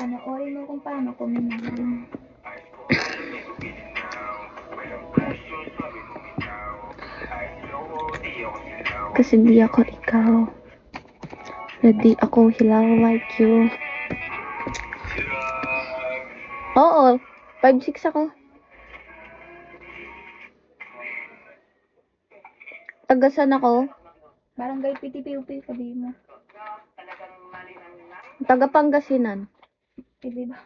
Panoorin mo kung paano kuminang. Kasi di ako ikaw. Hindi ako hilaw like you. Oo, 5'6" ako. Tagasan ako. Barangay Piti-Piupi, sabihin mo. Taga Pangasinan. Hindi ba?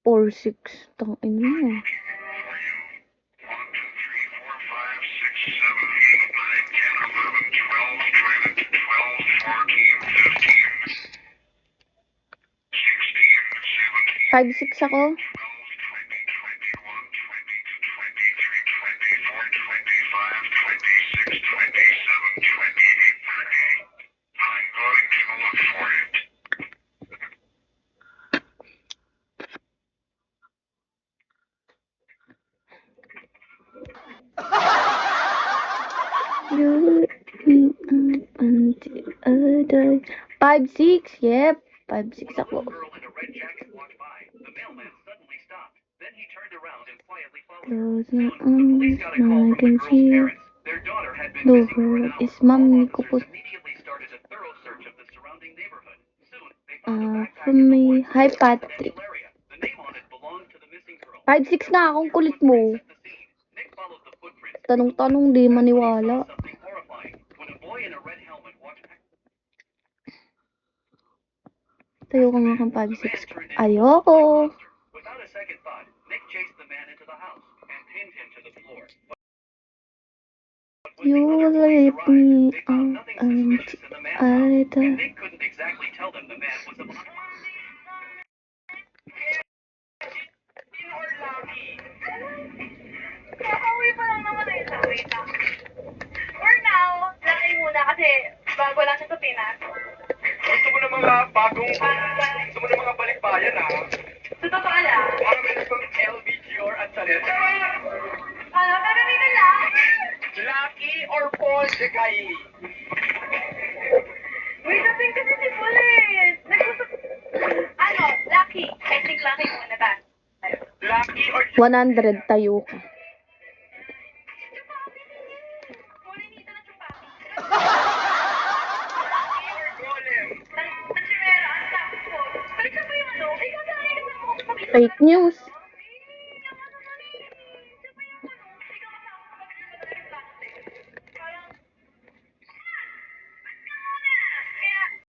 4'6". Tangin mo. Five, six ako. You up until other 5'6", yep. 5'6" ako. Close my eyes, now I can see the world is mommy ko po. For me, hi Patrick. 5'6" nga akong kulit mo. Tanong-tanong, di maniwala. Tayo ka nga kang 5'6". Ayoko. You leave me out until I die. For now, laki muna kasi bago lang siya sa Pinas. Gusto mo ng mga balikbayan ha? Sa totoo lang. Mga meron kong LV, Dior at Chanel. Pero dito lang. Lucky or Paul de Kylie? Wait, natin kasi si Bullet. Lucky. I think lucky muna ta. Lucky or 100 tayo ka. Fake news.